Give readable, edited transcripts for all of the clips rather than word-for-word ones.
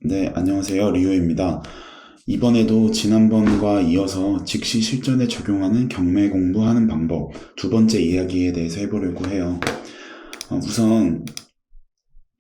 네, 안녕하세요. 리오입니다. 이번에도 지난번과 이어서 즉시 실전에 적용하는 경매 공부하는 방법 두 번째 이야기에 대해서 해보려고 해요. 우선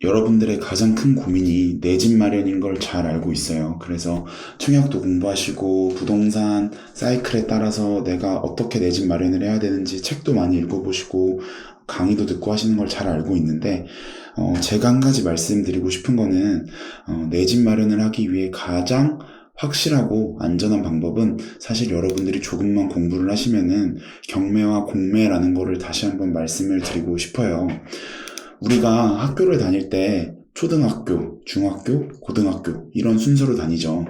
여러분들의 가장 큰 고민이 내 집 마련인 걸 잘 알고 있어요. 그래서 청약도 공부하시고 부동산 사이클에 따라서 내가 어떻게 내 집 마련을 해야 되는지 책도 많이 읽어보시고 강의도 듣고 하시는 걸 잘 알고 있는데 제가 한 가지 말씀드리고 싶은 거는 내 집 마련을 하기 위해 가장 확실하고 안전한 방법은 사실 여러분들이 조금만 공부를 하시면은 경매와 공매라는 거를 다시 한번 말씀을 드리고 싶어요. 우리가 학교를 다닐 때 초등학교, 중학교, 고등학교 이런 순서로 다니죠.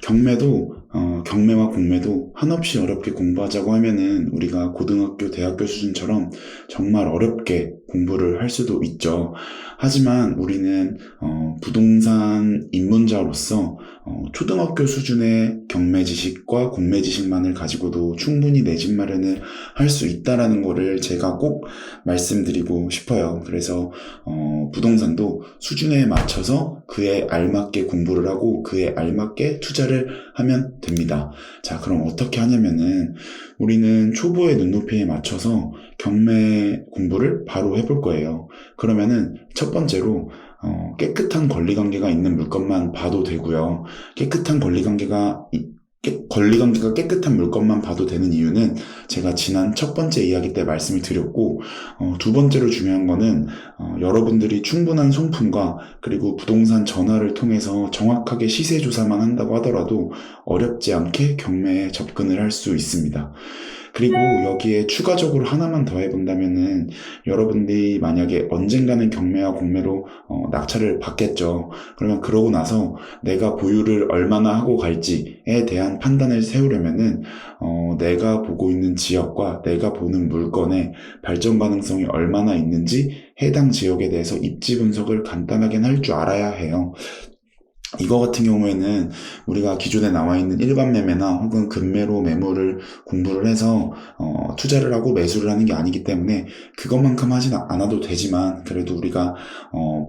경매와 공매도 한없이 어렵게 공부하자고 하면은 우리가 고등학교, 대학교 수준처럼 정말 어렵게 공부를 할 수도 있죠. 하지만 우리는 부동산 입문자로서 초등학교 수준의 경매 지식과 공매 지식만을 가지고도 충분히 내 집 마련을 할 수 있다라는 거를 제가 꼭 말씀드리고 싶어요. 그래서 부동산도 수준에 맞춰서 그에 알맞게 공부를 하고 그에 알맞게 투자를 하면 됩니다. 자, 그럼 어떻게 하냐면은 우리는 초보의 눈높이에 맞춰서 경매 공부를 바로 해볼 거예요. 그러면은 첫 번째로 깨끗한 권리관계가 있는 물건만 봐도 되고요. 권리관계가 깨끗한 물건만 봐도 되는 이유는 제가 지난 첫 번째 이야기 때 말씀을 드렸고, 두 번째로 중요한 거는 여러분들이 충분한 손품과 그리고 부동산 전화를 통해서 정확하게 시세 조사만 한다고 하더라도 어렵지 않게 경매에 접근을 할 수 있습니다. 그리고 여기에 추가적으로 하나만 더 해본다면은 여러분들이 만약에 언젠가는 경매와 공매로 낙찰을 받겠죠. 그러면 그러고 나서 내가 보유를 얼마나 하고 갈지에 대한 판단을 세우려면은 내가 보고 있는 지역과 내가 보는 물건의 발전 가능성이 얼마나 있는지 해당 지역에 대해서 입지 분석을 간단하게 할 줄 알아야 해요. 이거 같은 경우에는 우리가 기존에 나와 있는 일반 매매나 혹은 급매로 매물을 공부를 해서 투자를 하고 매수를 하는 게 아니기 때문에 그것만큼 하진 않아도 되지만 그래도 우리가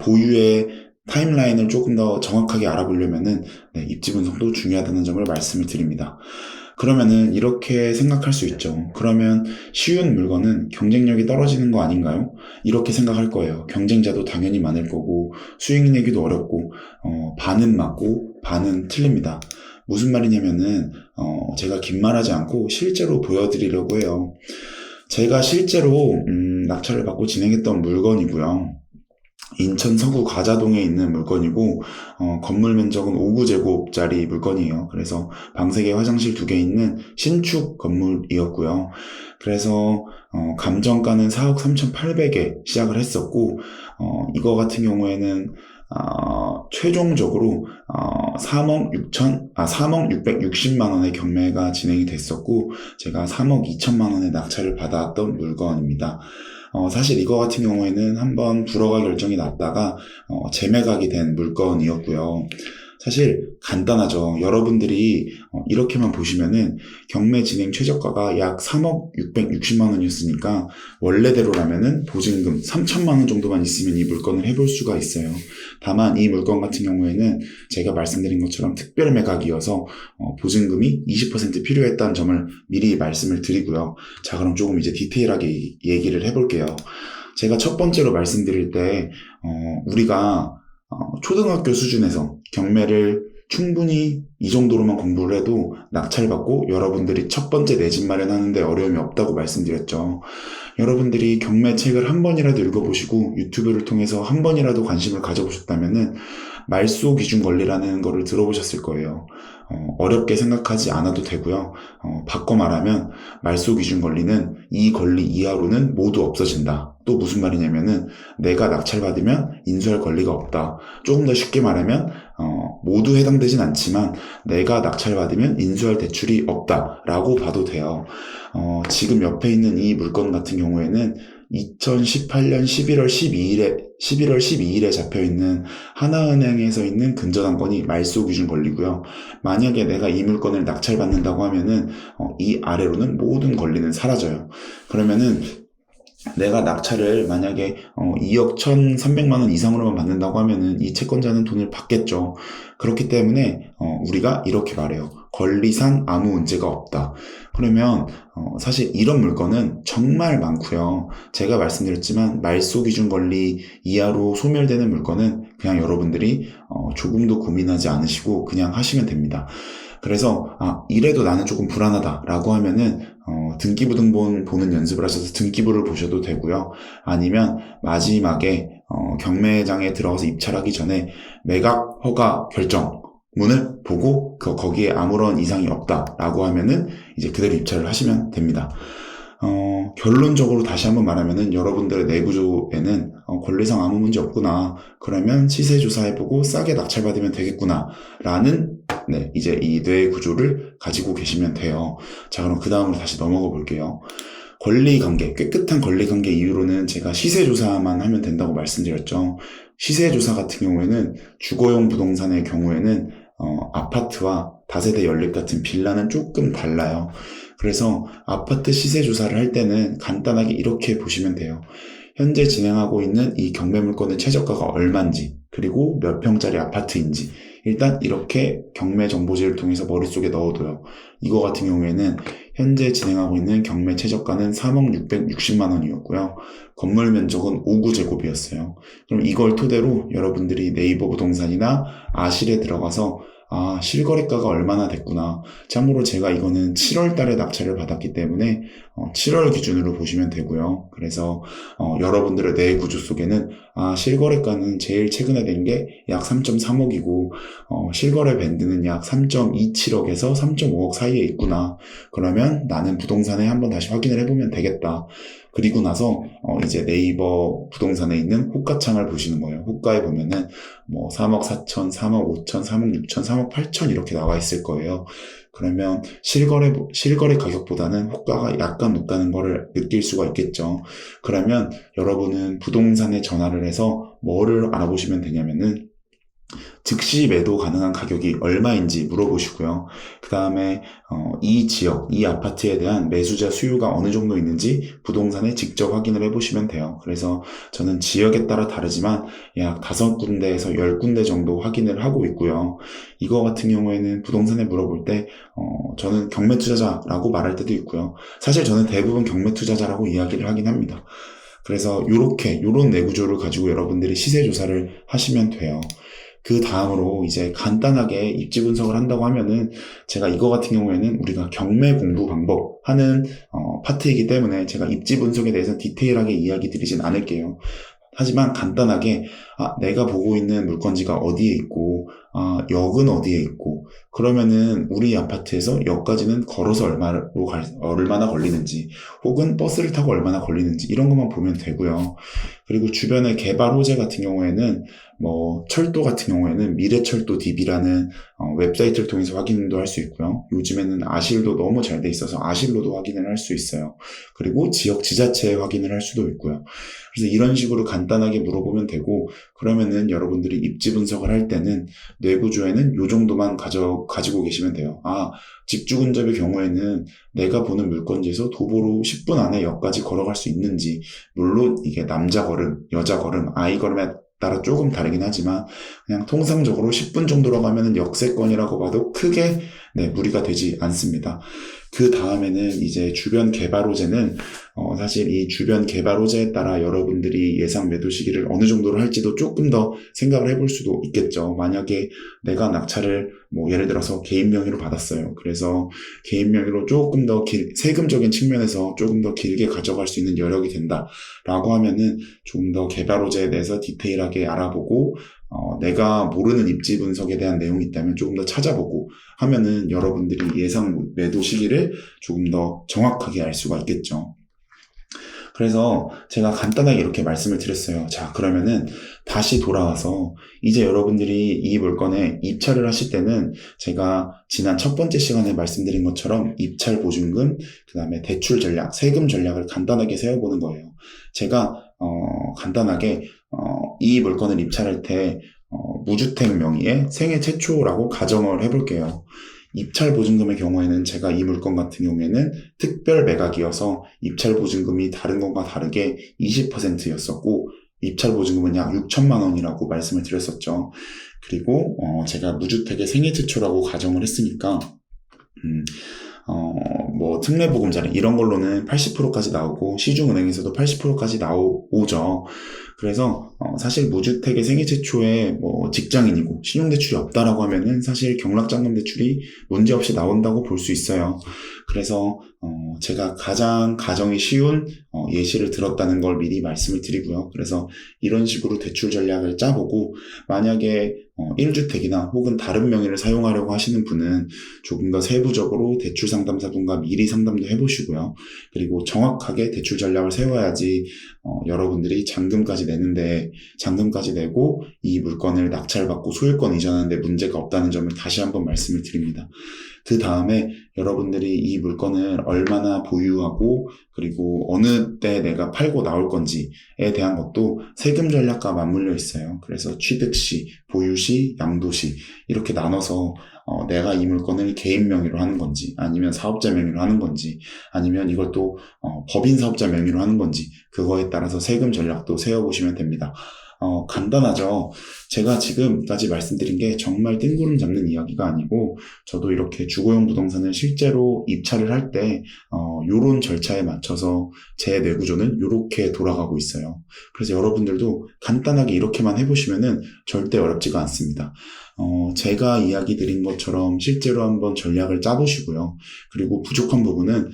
보유의 타임라인을 조금 더 정확하게 알아보려면은 입지 분석도 중요하다는 점을 말씀을 드립니다. 그러면은 이렇게 생각할 수 있죠. 그러면 쉬운 물건은 경쟁력이 떨어지는 거 아닌가요? 이렇게 생각할 거예요. 경쟁자도 당연히 많을 거고 수익 내기도 어렵고 반은 맞고 반은 틀립니다. 무슨 말이냐면은 제가 긴 말하지 않고 실제로 보여드리려고 해요. 제가 실제로 낙찰을 받고 진행했던 물건이고요. 인천 서구 가자동에 있는 물건이고 건물 면적은 5구제곱짜리 물건이에요. 그래서 방세개 화장실 2개 있는 신축 건물이었고요. 그래서 감정가는 4억 3,800에 시작을 했었고 이거 같은 경우에는 최종적으로 3억 660만 원의 경매가 진행이 됐었고 제가 3억 2천만 원의 낙찰을 받아왔던 물건입니다. 사실 이거 같은 경우에는 한번 불허가 결정이 났다가 재매각이 된 물건이었고요. 사실 간단하죠. 여러분들이 이렇게만 보시면은 경매 진행 최저가가 약 3억 660만 원이었으니까 원래대로라면은 보증금 3천만 원 정도만 있으면 이 물건을 해볼 수가 있어요. 다만 이 물건 같은 경우에는 제가 말씀드린 것처럼 특별 매각이어서 보증금이 20% 필요했다는 점을 미리 말씀을 드리고요. 자, 그럼 조금 이제 디테일하게 얘기를 해볼게요. 제가 첫 번째로 말씀드릴 때 우리가 초등학교 수준에서 경매를 충분히 이 정도로만 공부를 해도 낙찰받고 여러분들이 첫 번째 내 집 마련하는데 어려움이 없다고 말씀드렸죠. 여러분들이 경매 책을 한 번이라도 읽어보시고 유튜브를 통해서 한 번이라도 관심을 가져보셨다면은 말소 기준 권리라는 거를 들어보셨을 거예요. 어렵게 생각하지 않아도 되고요. 바꿔 말하면 말소 기준 권리는 이 권리 이하로는 모두 없어진다. 또 무슨 말이냐면은 내가 낙찰받으면 인수할 권리가 없다. 조금 더 쉽게 말하면 모두 해당되진 않지만 내가 낙찰받으면 인수할 대출이 없다라고 봐도 돼요. 지금 옆에 있는 이 물건 같은 경우에는 2018년 11월 12일에 잡혀있는 하나은행에서 있는 근저당권이 말소 기준 권리고요. 만약에 내가 이 물건을 낙찰받는다고 하면은 이 아래로는 모든 권리는 사라져요. 그러면은 내가 낙찰을 만약에 2억 1,300만 원 이상으로만 받는다고 하면은 이 채권자는 돈을 받겠죠. 그렇기 때문에 우리가 이렇게 말해요. 권리상 아무 문제가 없다. 그러면 사실 이런 물건은 정말 많고요. 제가 말씀드렸지만 말소 기준 권리 이하로 소멸되는 물건은 그냥 여러분들이 조금도 고민하지 않으시고 그냥 하시면 됩니다. 그래서 이래도 나는 조금 불안하다라고 하면은 등기부등본 보는 연습을 하셔서 등기부를 보셔도 되고요. 아니면 마지막에 경매장에 들어가서 입찰하기 전에 매각 허가 결정문을 보고 거기에 아무런 이상이 없다라고 하면은 이제 그대로 입찰을 하시면 됩니다. 결론적으로 다시 한번 말하면은 여러분들의 내구조에는 권리상 아무 문제 없구나. 그러면 시세 조사해보고 싸게 낙찰받으면 되겠구나. 라는 이제 이 뇌 구조를 가지고 계시면 돼요. 자, 그럼 그 다음으로 다시 넘어가 볼게요. 권리관계, 깨끗한 권리관계 이후로는 제가 시세조사만 하면 된다고 말씀드렸죠. 시세조사 같은 경우에는 주거용 부동산의 경우에는 아파트와 다세대 연립 같은 빌라는 조금 달라요. 그래서 아파트 시세조사를 할 때는 간단하게 이렇게 보시면 돼요. 현재 진행하고 있는 이 경매물건의 최저가가 얼마인지, 그리고 몇 평짜리 아파트인지, 일단 이렇게 경매 정보지를 통해서 머릿속에 넣어둬요. 이거 같은 경우에는 현재 진행하고 있는 경매 최저가는 3억 660만 원이었고요. 건물 면적은 5구제곱이었어요. 그럼 이걸 토대로 여러분들이 네이버 부동산이나 아실에 들어가서 실거래가가 얼마나 됐구나. 참고로 제가 이거는 7월 달에 낙찰을 받았기 때문에 7월 기준으로 보시면 되고요. 그래서 여러분들의 내 구조 속에는 실거래가는 제일 최근에 된 게 약 3.3억이고 실거래 밴드는 약 3.27억에서 3.5억 사이에 있구나. 그러면 나는 부동산에 한번 다시 확인을 해보면 되겠다. 그리고 나서 이제 네이버 부동산에 있는 호가창을 보시는 거예요. 호가에 보면은 뭐 3억 4천, 3억 5천, 3억 6천, 3억 8천 이렇게 나와 있을 거예요. 그러면 실거래 가격보다는 호가가 약간 높다는 거를 느낄 수가 있겠죠. 그러면 여러분은 부동산에 전화를 해서 뭐를 알아보시면 되냐면은 즉시 매도 가능한 가격이 얼마인지 물어보시고요. 그 다음에 이 지역, 이 아파트에 대한 매수자 수요가 어느 정도 있는지 부동산에 직접 확인을 해보시면 돼요. 그래서 저는 지역에 따라 다르지만 약 5군데에서 10군데 정도 확인을 하고 있고요. 이거 같은 경우에는 부동산에 물어볼 때 저는 경매 투자자라고 말할 때도 있고요. 사실 저는 대부분 경매 투자자라고 이야기를 하긴 합니다. 그래서 요런 내구조를 가지고 여러분들이 시세 조사를 하시면 돼요. 그 다음으로 이제 간단하게 입지 분석을 한다고 하면은 제가 이거 같은 경우에는 우리가 경매 공부 방법 하는 파트이기 때문에 제가 입지 분석에 대해서 디테일하게 이야기 드리진 않을게요. 하지만 간단하게 내가 보고 있는 물건지가 어디에 있고 역은 어디에 있고 그러면은 우리 아파트에서 역까지는 걸어서 얼마나 걸리는지 혹은 버스를 타고 얼마나 걸리는지 이런 것만 보면 되고요. 그리고 주변의 개발 호재 같은 경우에는 뭐 철도 같은 경우에는 미래철도 DB라는 웹사이트를 통해서 확인도 할 수 있고요. 요즘에는 아실도 너무 잘 돼 있어서 아실로도 확인을 할 수 있어요. 그리고 지역 지자체에 확인을 할 수도 있고요. 그래서 이런 식으로 간단하게 물어보면 되고 그러면은 여러분들이 입지 분석을 할 때는 뇌구조에는 요 정도만 가지고 계시면 돼요. 직주 근접의 경우에는 내가 보는 물건지에서 도보로 10분 안에 역까지 걸어갈 수 있는지 물론 이게 남자 걸음, 여자 걸음, 아이 걸음에 따라 조금 다르긴 하지만 그냥 통상적으로 10분 정도로 가면은 역세권이라고 봐도 크게 무리가 되지 않습니다. 그 다음에는 이제 주변 개발 호재는 사실 이 주변 개발 호재에 따라 여러분들이 예상 매도 시기를 어느 정도로 할지도 조금 더 생각을 해볼 수도 있겠죠. 만약에 내가 낙찰을 뭐 예를 들어서 개인 명의로 받았어요. 그래서 개인 명의로 조금 더 세금적인 측면에서 조금 더 길게 가져갈 수 있는 여력이 된다라고 하면은 좀 더 개발 호재에 대해서 디테일하게 알아보고 내가 모르는 입지 분석에 대한 내용이 있다면 조금 더 찾아보고 하면은 여러분들이 예상 매도 시기를 조금 더 정확하게 알 수가 있겠죠. 그래서 제가 간단하게 이렇게 말씀을 드렸어요. 자, 그러면은 다시 돌아와서 이제 여러분들이 이 물건에 입찰을 하실 때는 제가 지난 첫 번째 시간에 말씀드린 것처럼 입찰 보증금, 그 다음에 대출 전략, 세금 전략을 간단하게 세워보는 거예요. 제가 간단하게 이 물건을 입찰할 때 무주택 명의의 생애 최초라고 가정을 해볼게요. 입찰 보증금의 경우에는 제가 이 물건 같은 경우에는 특별 매각이어서 입찰 보증금이 다른 것과 다르게 20%였었고 입찰 보증금은 약 6천만 원이라고 말씀을 드렸었죠. 그리고 제가 무주택의 생애 최초라고 가정을 했으니까 뭐 특례보금자리 이런 걸로는 80%까지 나오고 시중은행에서도 80%까지 나오죠. 그래서 사실 무주택의 생애 최초에 뭐 직장인이고 신용대출이 없다라고 하면은 사실 경락잔금 대출이 문제없이 나온다고 볼 수 있어요. 그래서 제가 가장 가정이 쉬운 예시를 들었다는 걸 미리 말씀을 드리고요. 그래서 이런 식으로 대출 전략을 짜보고 만약에 1주택이나 혹은 다른 명의를 사용하려고 하시는 분은 조금 더 세부적으로 대출 상담사분과 미리 상담도 해보시고요. 그리고 정확하게 대출 전략을 세워야지 여러분들이 잔금까지 내고 이 물건을 낙찰받고 소유권 이전하는데 문제가 없다는 점을 다시 한번 말씀을 드립니다. 그 다음에 여러분들이 이 물건을 얼마나 보유하고 그리고 어느 때 내가 팔고 나올 건지에 대한 것도 세금 전략과 맞물려 있어요. 그래서 취득시, 보유시, 양도시 이렇게 나눠서 내가 이 물건을 개인 명의로 하는 건지 아니면 사업자 명의로 하는 건지 아니면 이걸 또 법인 사업자 명의로 하는 건지 그거에 따라서 세금 전략도 세워보시면 됩니다. 간단하죠. 제가 지금까지 말씀드린 게 정말 뜬구름 잡는 이야기가 아니고 저도 이렇게 주거용 부동산을 실제로 입찰을 할 때 요런 절차에 맞춰서 제 뇌구조는 요렇게 돌아가고 있어요. 그래서 여러분들도 간단하게 이렇게만 해보시면은 절대 어렵지가 않습니다. 제가 이야기 드린 것처럼 실제로 한번 전략을 짜보시고요. 그리고 부족한 부분은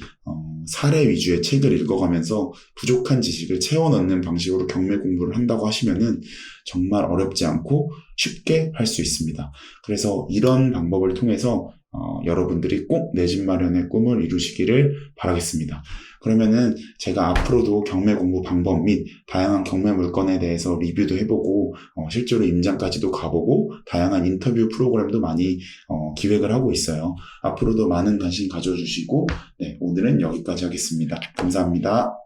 사례 위주의 책을 읽어가면서 부족한 지식을 채워 넣는 방식으로 경매 공부를 한다고 하시면은 정말 어렵지 않고 쉽게 할 수 있습니다. 그래서 이런 방법을 통해서 여러분들이 꼭 내 집 마련의 꿈을 이루시기를 바라겠습니다. 그러면은 제가 앞으로도 경매 공부 방법 및 다양한 경매 물건에 대해서 리뷰도 해보고 실제로 임장까지도 가보고 다양한 인터뷰 프로그램도 많이 기획을 하고 있어요. 앞으로도 많은 관심 가져주시고 네, 오늘은 여기까지 하겠습니다. 감사합니다.